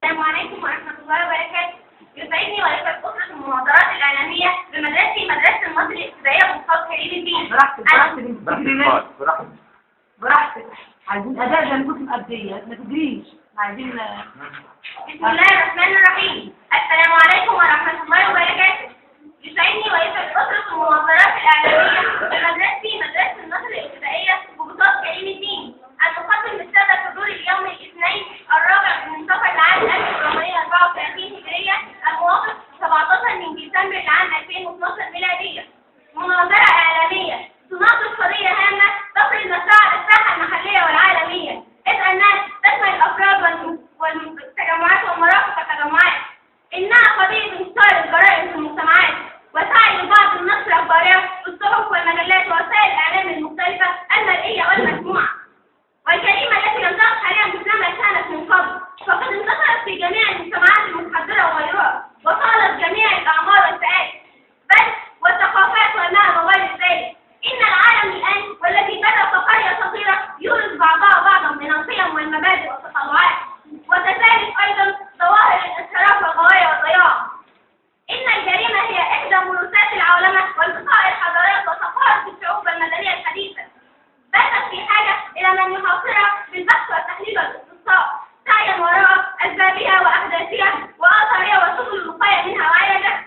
السلام عليكم ورحمة الله وبركاته. يسعدني ويسعد أسرة المناظرات الإعلامية بمدرستي مدرسة المصري الابتدائية بمحافظة كريم الدين. براحتك. عايزين أداء زي ما كنت مقضية، ما تجريش. عايزين بسم الله الرحمن الرحيم. السلام عليكم ورحمة الله وبركاته. يسعدني ويسعد أسرة المناظرات الإعلامية بمدرستي مدرسة المصري الابتدائية بمحافظة كريم الدين. أن تقدم للسادة حضور اليوم الاثنين الرابع من صفر العام 1434 هجرية الموافق 17 من ديسمبر العام 2012 ميلادية. مناظرة إعلامية تناقش قضية هامة تفرض نفسها على الساحة المحلية والعالمية، إذ أنها تشمل الأفراد والتجمعات والمرافق والتجمعات. إنها قضية انتشار الجرائم في المجتمعات وسعي البعض لنشر أخبارها في الصحف والمجلات ووسائل الإعلام المختلفة المرئية والمسموعة. والجريمة التي لم تقع حاليا مثلما كانت من قبل، فقد انتشرت في جميع المجتمعات المتحضرة وغيرها، وصالت جميع الأعمار والفئات، بل والثقافات والمهن وغير ذلك. إن العالم الآن والذي بدأ كقرية صغيرة يورث بعضها بعضا من القيم والمبادئ والتطلعات، وكذلك أيضا ظواهر الانحراف والغواية والضياع. إن الجريمة هي إحدى موروثات العولمة والتقاء الحضارات وثقافة الشعوب المدنية الحديثة. باتت في حاجة إلى من يحاصرها بالبحث والتحليل والاستقصاء، سعيا وراء أسبابها وأحداثها وآثارها وسبل الوقاية منها وعلاجها.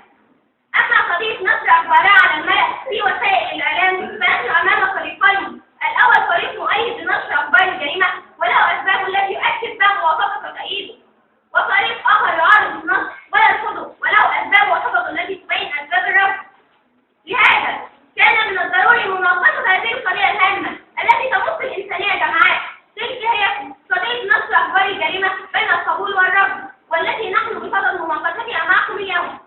أما قضية نشر أخبارها على الملأ في وسائل الإعلام فنحن أمام فريقين. الأول فريق مؤيد لنشر أخبار الجريمة وله أسبابه التي يؤكد بها موافقة وتأييده، وفريق آخر يعارض النشر ويرفضه وله أسباب وحجج التي تبين أسباب الرفض. لهذا كان من الضروري مناقشة هذه القضية الهامة التي تمس الإنسانية جماعات، تلك هي قضية نشر أخبار الجريمة بين القبول والرفض، والتي نحن بصدد مناقشتها معكم اليوم.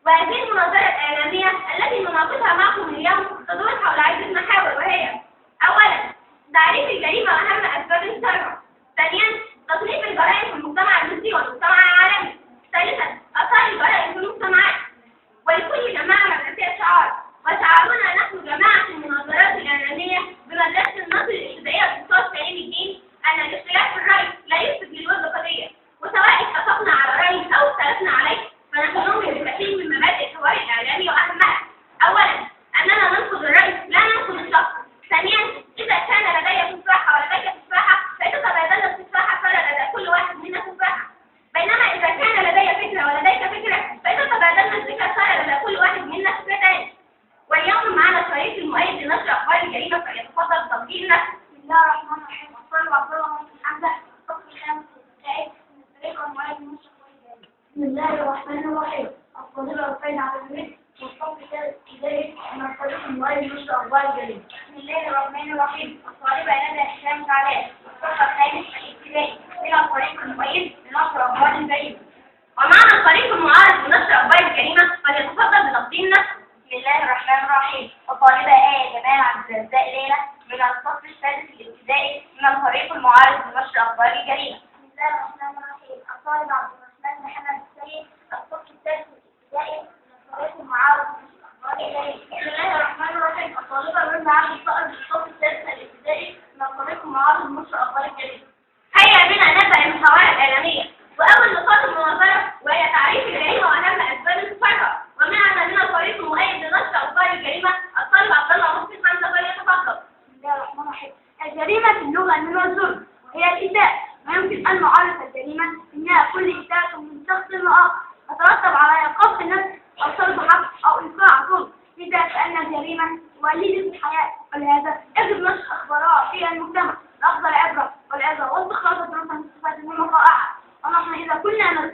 وهذه المناظرة الإعلامية التي نناقشها معكم اليوم تدور حول عدة محاور، وهي: أولا، تعريف الجريمة وأهم أسباب انتشارها. ثانيا، تصنيف الجرائم في المجتمع المصري والمجتمع العالمي. ثالثا، آثار الجرائم في المجتمعات. ولكل جماعة مدرسية شعار، وشعارنا نحن جماعة المناظرات الإعلامية بمدرسة المصري الابتدائية بمحافظة كريم الدين أن الاختلاف في الرأي لا يفسد للود قضية، وسواء اتفقنا على رأي أو اختلفنا عليه فنحن نؤمن بكثير من مبادئ الحوار الإعلامي وأهمها: أولا، أننا ننقد الرأي لا ننقد الشخص. ثانيا، إذا كان لدي تفاحة ولديك تفاحة فتتبادلنا التفاحة صار لدى كل واحد منا تفاحة، بينما إذا كان لدي فكرة ولديك فكرة فتتبادلنا الفكرة صار لدى كل واحد منا فكرتين. واليوم معنا الفريق المؤيد لنشر أخبار الجريمة فليتفضل تقديمنا. بسم الله الرحمن الرحيم. أقول عبد الله بن حمزة الصف الخامس الابتدائي من الفريق المؤيد لنشر أخبار الجريمة. بسم الله الرحمن الرحيم. الفاضلة رفيع عبد الحميد والصف الثالث الابتدائي من الفريق المؤيد لنشر أخبار الجريمة. بسم الله الرحمن الرحيم. الطالبة ندى هشام سعدان الصف الخامس الابتدائي من الفريق المؤيد لنشر أخبار الجريمة. ومعنا الفريق المعارض لنشر أخبار الجريمة فليتفضل بتقديمنا. بسم الله الرحمن الرحيم. الطالبة آية جمال عبد الرزاق ليلى من الصف السادس الابتدائي من الفريق المعارض لنشر أخبار الجريمة. بسم الله الرحمن الرحيم. الطالب عبد الرحمن محمد السيد الصف السادس الابتدائي من الفريق المعارض لنشر أخبار الجريمة. بسم الله الرحمن الرحيم. الطالبة رنا عبد الصقر الصف السادس الابتدائي من الفريق المعارض لنشر أخبار الجريمة. هيا بنا نبدأ المحاورة الإعلامية، وأول نقاط المناظرة وهي تعريف الجريمة وأهم أسباب انتشارها. ومعنا من الفريق المؤيد لنشر أخبار الجريمة الطالب عبد الله مصطفى حمزة فليتفضل. بسم الله الرحمن الرحيم. الجريمة في اللغة من الظلم وهي الإساءة، ويمكن أن نعرف الجريمة إنها كل إساءة من شخص لآخر تترتب على إيقاف النفس أو صلب حق أو إيقاع ظلم، لذا فإن الجريمة وليدة الحياة، ولهذا يجب نشر أخبارها في المجتمع لأخذ العبرة والعظة واستخلاص الدروس المستفادة من وقائعها.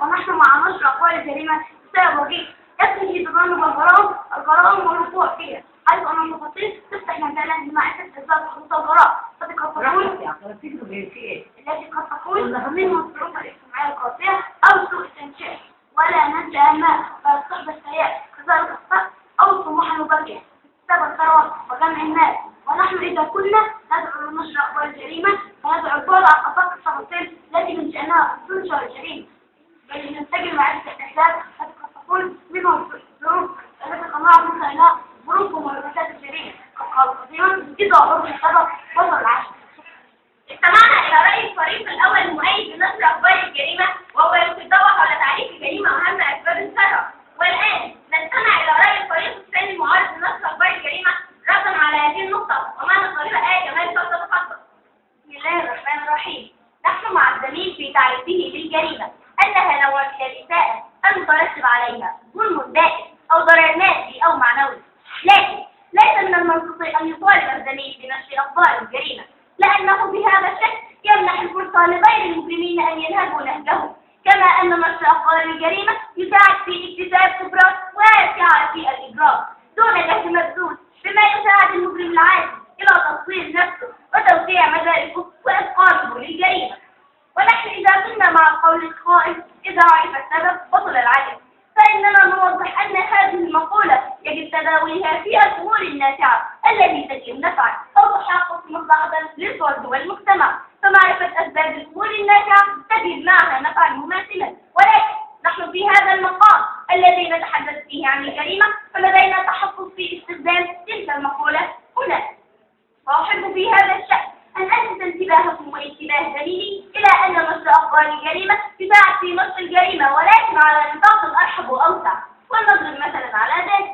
ونحن مع نشر أخبار الجريمة بسبب وجيه يكفي تجنب الجرائم والوقوع فيها، حيث أن المفاصيل تفتح مجالا لمعرفة أسباب حدوث الجرائم التي قد تكون من الظروف الاجتماعية القاسية أو سوء التنشئة، ولا ننسى أهمها فالصحبة السيئة كذلك الفقر أو الطموح المبكر بسبب الثروة وجمع المال. ونحن إذا كنا ندعو لنشر أخبار الجريمة فندعو البعد عن آفاق التفاصيل التي من شأنها تنشر الجريمة، بل ننتجل معرفة الأحداث التي قد تكون منهم الظروف التي قناعة من خلالها ظروف وملابسات الجريمة، قد قالوا قديما إذا عرض السبب وصل العشر. استمعنا إلى رأي الفريق الأول المؤيد لنشر أخبار الجريمة وهو يلفت الجريمة أنها نوع من الإساءة المترتب عليها ظلم دائم أو ضرر مادي أو معنوي، لكن ليس من المنطقي أن يطالب الزميل بنشر أخبار الجريمة، لأنه بهذا الشكل يمنح الفرصة لغير المجرمين أن ينهبوا نهجهم، كما أن نشر أخبار الجريمة يساعد في اكتساب خبرات واسعة في الإجرام دون جهد مبذول، بما يساعد المجرم العادي إلى تطوير نفسه وتوسيع مداركه وإتقانه للجريمة. ونحن إذا كنا مع القول القائل إذا عرف السبب بطل العجب، فإننا نوضح أن هذه المقولة يجب تداولها في الأمور النافعة التي تجلب نفعا أو تحقق مصلحة للفرد والمجتمع، فمعرفة أسباب الأمور النافعة تجد معها نفعا مماثلا. ولكن نحن في هذا المقام الذي نتحدث فيه عن الجريمة فلدينا تحفظ في استخدام تلك المقولة هنا، وأحب في هذا الشأن أن ألفت انتباهكم وانتباه زميلي إلى أن نشر أخبار الجريمة يساعد في نشر الجريمة، ولكن على نطاق أرحب وأوسع. ولنضرب مثلا على ذلك،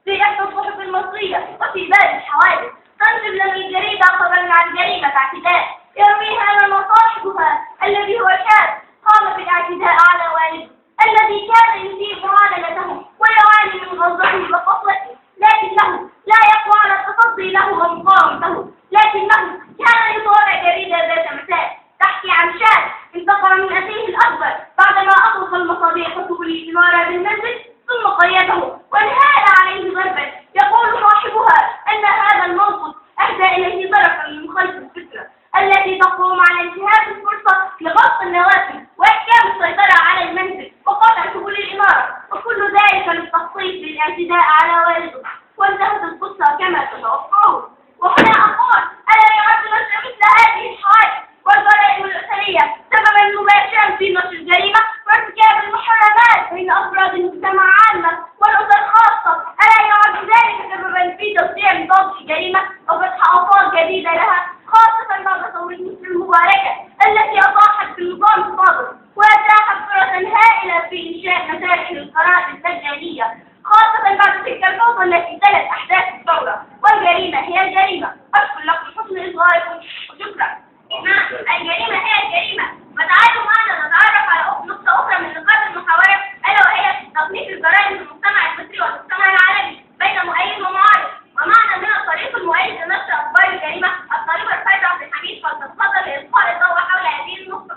في إحدى الصحف المصرية وفي باب الحوادث تنشر لنا الجريدة خبرا عن جريمة اعتداء يرويها أن صاحبها الذي هو شاب قام بالاعتداء على والده الذي كان يسيء معاملته ويعاني من غضبه وقسوته، لكنه لا يقوى على التصدي له ومقاومته، لكنه كان يطالع جريدة ذات مساء تحكي عن شاب انتقم من أخيه الأكبر بعدما أغلق المصابيح وسبل الإنارة بالمنزل ثم قيده وانهال عليه ضربا. يقول صاحبها أن هذا الموقف أهدى إليه طرفا من خلف الفكرة التي تقوم على انتهاز الفرصة لغلق النوافذ وإحكام السيطرة على المنزل وقطع سبل الإنارة، وكل ذلك للتخطيط للاعتداء على والده. وانتهت القصة كما تتوقعون. وهنا أقول ألا يعد نشر مثل هذه الحوادث والجرائم الأسرية سببا مباشرا في نشر الجريمة وارتكاب المحرمات بين أفراد المجتمع عامة والأسر خاصة؟ ألا يعد ذلك سببا في توسيع نطاق الجريمة وفتح آفاق جديدة لها، خاصة بعد ثورة مصر المباركة التي أطاحت بالنظام السابق وأتاحت فرصا هائلة في إنشاء مسارح القرارات المجانية، خاصة بعد تلك الفوضى التي تلت أحداث الثورة. والجريمة هي الجريمة. أشكر لكم حسن إصغائكم وشكرا. الجريمة هي الجريمة. وتعالوا معنا نتعرف على نقطة أخرى من نقاط المحاورة، ألا وهي تصنيف الجرائم في المجتمع المصري والمجتمع العالمي بين مؤيد ومعارض. ومعنا من الطريق المؤيد لنشر أخبار الجريمة الطالبة الفائزة عبد الحميد، فلتتفضل لإلقاء الضوء حول هذه النقطة.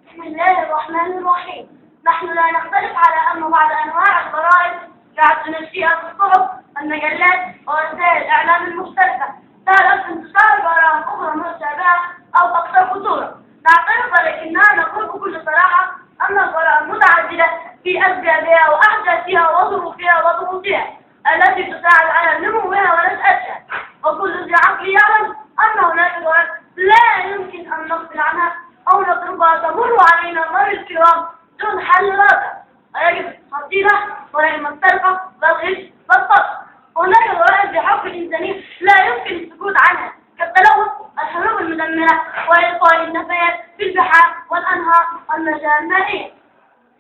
بسم الله الرحمن الرحيم. نحن لا نختلف على أن بعض أنواع الجرائم يعد نشرها في الصحف والمجلات ووسائل الإعلام المختلفة سبب انتشار جرائم أخرى مشابهة أو أكثر خطورة. نعترف ولكننا نقول بكل صراحة أن الجرائم متعددة في أسبابها وأحداثها وظروفها وضغوطها التي تساعد على نموها ونشأتها، وكل ذي عقل يعلم أن هناك جرائم لا يمكن أن نغفل عنها أو نتركها تمر علينا مر الكرام دون حل رادع، ويجب تصديها جرائم السرقة والغش والقتل. هناك جرائم في حق الإنسانية لا يمكن السكوت عنها كالتلوث، الحروب المدمرة، وإلقاء النفايات في البحار والأنهار والمجاري المائية.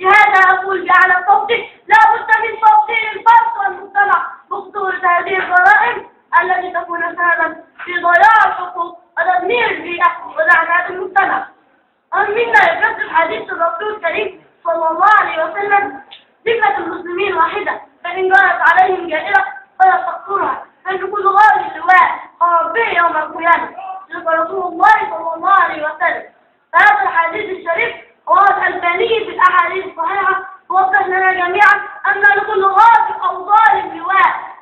لهذا أقول بأعلى صوت لا بد من توصيل الفرد والمجتمع بخطورة هذه الجرائم التي تكون سببا في ضياع الحقوق وتدمير البيئة وزعزعة المجتمع. منا يكذب حديث الرسول الكريم صلى الله عليه وسلم: ذمة المسلمين واحدة، فإن جرت عليهم جائرة فلا تقتلها، فإن كل غار اللواء به يوم القيامة. صدق رسول الله صلى الله عليه وسلم. فهذا الحديث الشريف هو الألباني في الأحاديث الصحيحة وضح لنا جميعا أن لكل غار أو ظالم لواء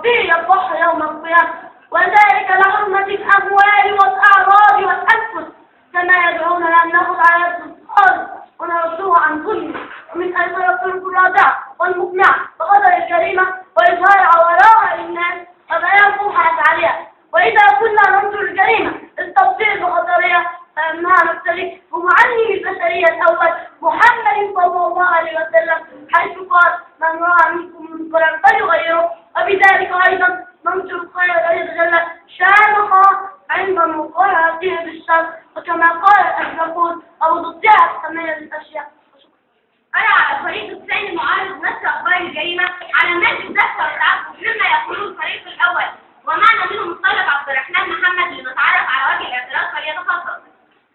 به يذبح يوم القيامة، وذلك لحرمة الأموال والأعراض والأنفس، كما يدعوننا أن نأخذ على يد الظالم ونرده عن ظلمه. ومن أيسر الطرق الرادعة والمقنعة بقدر الجريمة وإظهار عورها للناس وبيان فوحة عليها. وإذا كنا ننظر الجريمة التفصيل بخطرها فإنها نبتلي بمعلم البشرية الأول محمد صلى الله عليه وسلم، حيث قال: من رأى منكم منكرا فليغيره. وبذلك أيضا ننشر الخير الذي جل شانها عند مقارنته بالشر، وكما قال الأسلافون: أو ضدها ثمانية الأشياء. أنا على الفريق الثاني المعارض نشر أخبار الجريمة على الناس الدفع والتعفف مما يقوله الفريق الأول، ومعنا منهم الطالب عبد الرحمن محمد لنتعرف على وجه الاعتراض، فليتفضل.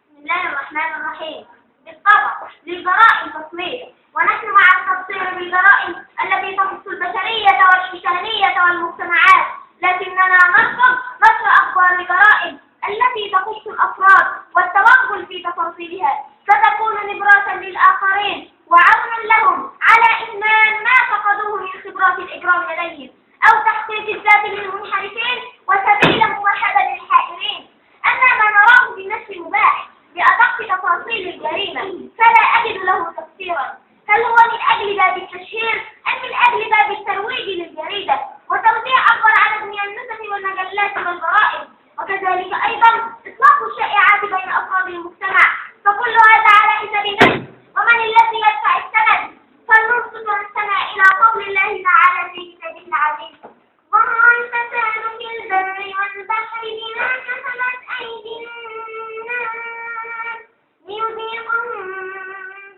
بسم الله الرحمن الرحيم. بالطبع لجرائم تصوير، ونحن مع التبصير بالجرائم التي تخص البشرية والإنسانية والمجتمعات، لكننا نرفض نشر أخبار الجرائم التي تخص الأفراد والتوغل في تفاصيلها، فتكون نبراسا للآخرين وعونا لهم على إدمان ما فقدوه من خبرات الإجرام لديهم، أو تحقيق الذات للمنحرفين وسبيل موحدة للحائرين. أما ما نراه بالنشر المباح بأدق تفاصيل الجريمة فلا أجد له تفسيرا، هل هو من أجل باب التشهير أم من أجل باب الترويج للجريدة وتوزيع أكبر عدد من النسخ والمجلات والجرائم، وكذلك أيضا إطلاق الشائعات بين أفراد المجتمع، فكل هذا على حساب النفس. ومن الذي يدفع الثمن؟ فلنبسط نفسنا إلى قول الله تعالى في كتابه العزيز: ظهر الفساد في البر والبحر بما كسبت أيدي الناس ليذيقهم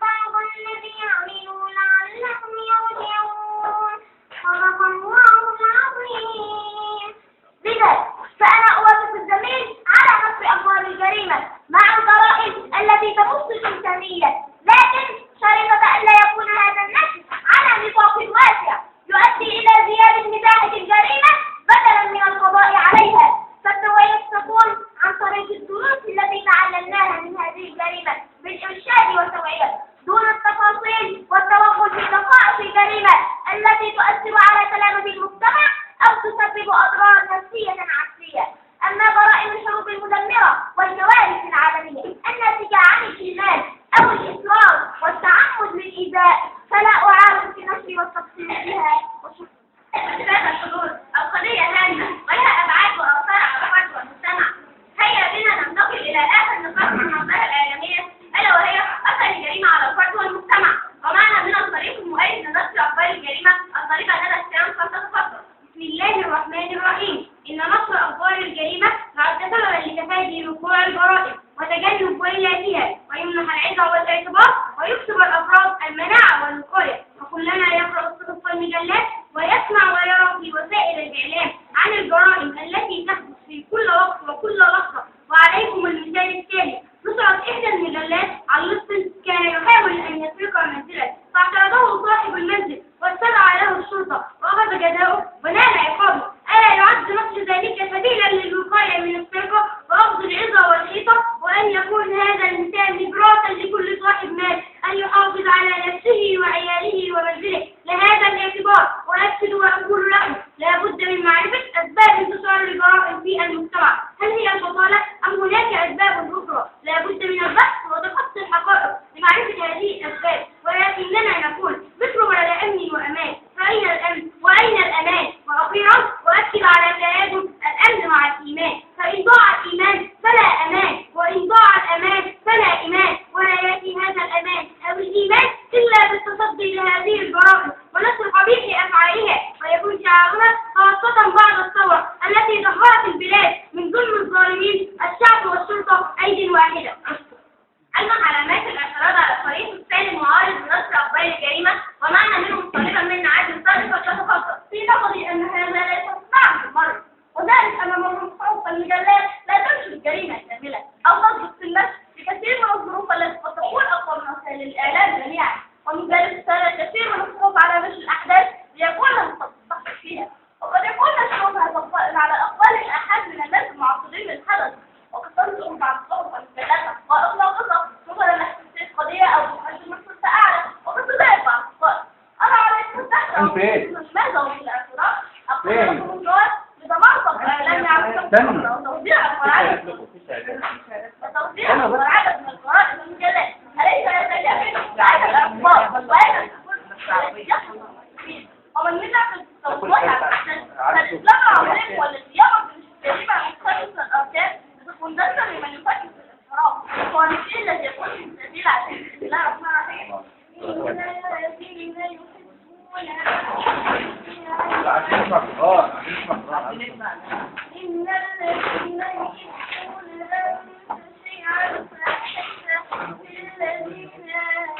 بعض الذي عملوا لعلهم يرجعون. صدق الله العظيم. لذا فأنا أوافق الزميل على نشر أخبار الجريمة مع الجرائم التي تمس الإنسانية، لكن شريطة ألا يكون هذا النشر على نطاق واسع يؤدي إلى زيادة مساحة الجريمة بدلا من القضاء عليها، فالتوعية تكون عن طريق الدروس التي تعلمناها من هذه الجريمة بالإرشاد والتوعية دون التفاصيل والتوغل في دقائق الجريمة التي تؤثر على سلامة المجتمع أو تسبب أضرار نفسية عكسية. أما جرائم الحروب المدمرة والكوارث العالمية الناتجة عن الإهمال أو الإصرار والتعمد للإيذاء فلا أعارض في النشر والتفصيل فيها. هذا الحدود القضية هامة ولها أبعاد وآثار على الفرد والمجتمع. هيا بنا ننتقل إلى آخر نقاط من الظاهرة العالمية، ألا وهي أثر الجريمة على الفرد والمجتمع. ومعنا من الطريق المؤيد لنشر أخبار الجريمة الطريقة ندى السلام. فلتتفضل. بسم الله الرحمن الرحيم. إن نشر أخبار الجريمة يعد سببا لتفادي وقوع الجرائم وتجنب ويلاتها، ويمنح العظة والاعتبار، ويكسب الأفراد المناعة والوقاية. وكلما يقرأ الصحف والمجلات ويسمع ويرى في وسائل الإعلام عن الجرائم التي تحدث في كل وقت وكل لحظة. وعليكم المثال التالي: نشرت إحدى المجلات عن لص كان يحاول أن يسرق منزلا، فاعترضه صاحب المنزل واستدعى له الشرطة وأخذ جزاؤه ونال عقابه. ألا يعد نشر ذلك سبيلا للوقاية من السرقة وأخذ العظة والحيطة؟ وأن يكون هذا المثال نبراسا لكل صاحب مال أن يحافظ على نفسه وعياله ومنزله. لهذا الاعتبار وأكد وأقول لكم: لا بد من معرفة أسباب انتشار الجرائم في المجتمع، هل هي البطالة أم هناك أسباب أخرى؟ لا بد من البحث وتفصيل الحقائق لمعرفة هذه الأسباب، ولكننا نقول: مصر بلد أمن وأمان، فأين الأمن وأين الأمان؟ وأخيرا أؤكد على تلازم الأمن مع الإيمان، فإن ضاع الإيمان فلا أمان، وإن ضاع الأمان فلا إيمان، ولا يأتي هذا الأمان أو الإيمان إلا بالتصدي لهذه الجرائم ونشر قبيح أفعالها، ويكون شعارنا خاصة بعد الثورة التي دمرت البلاد من ظلم الظالمين الشعب والشرطة أيدي واحدة. أما علامات الاعتراض على الطريق الثاني المعارض لنشر أخبار الجريمة، ومعنا منهم طالبا منا عادل صادق. فلتتفضل. في نظري أن هذا ليس صعب بالمرة، وذلك أن الصحف المجلات لا تنشر الجريمة كاملة أو تضبط في النشر لكثير من الظروف التي قد تكون أقوى من وسائل الإعلام جميعا، ومن ذلك سهل كثير من الصحف على نشر الأحداث ليكون لها تحقق فيها، وقد يكون نشرها على أقوال الآحاد من الناس المعاصرين للحدث، وقد تنشر بعض الصحف والمجلات وإطلاق قصص مثلا لتحقيق قضية أو تقدم سلطة أعلى، وقد تضايق بعض الأخبار. أنا عليكم التحت ماذا هو الاعتراض؟ أقول لكم الجواب لتمرصد الإعلام عن وتوزيع القرآن وتوزيع عدد من القرائن والمجلات، أليس يتجاهل عدد الأخبار وأين تكون ومن يدعم التوزيع فالإطلاق عليهم والاتيار بالجريمة مختلفة الأركان تكون درسا لمن يفكر في الاعتراض، هو الشيء الذي يكون في سبيل عشان. بسم الله الرحمن الرحيم. إن الذين يحبون أن تشيع الفاحشة في الذين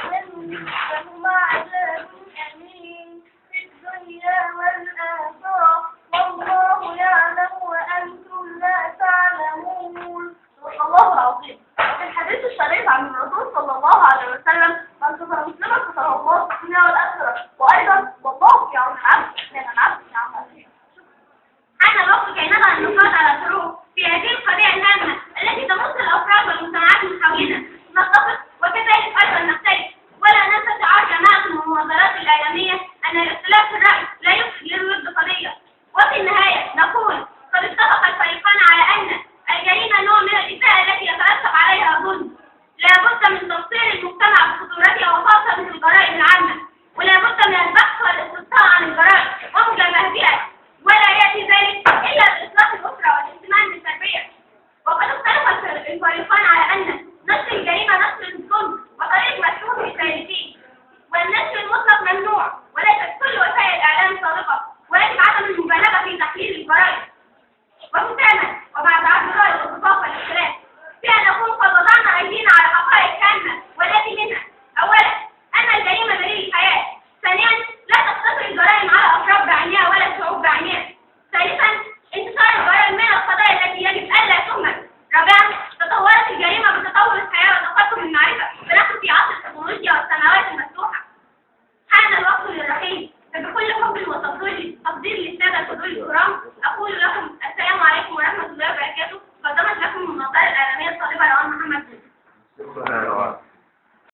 آمنوا لهم عذاب أليم في الدنيا والآخرة والله يعلم وأنتم لا تعلمون. صدق الله العظيم. في الحديث الشريف عن الرسول صلى الله الله عليه وسلم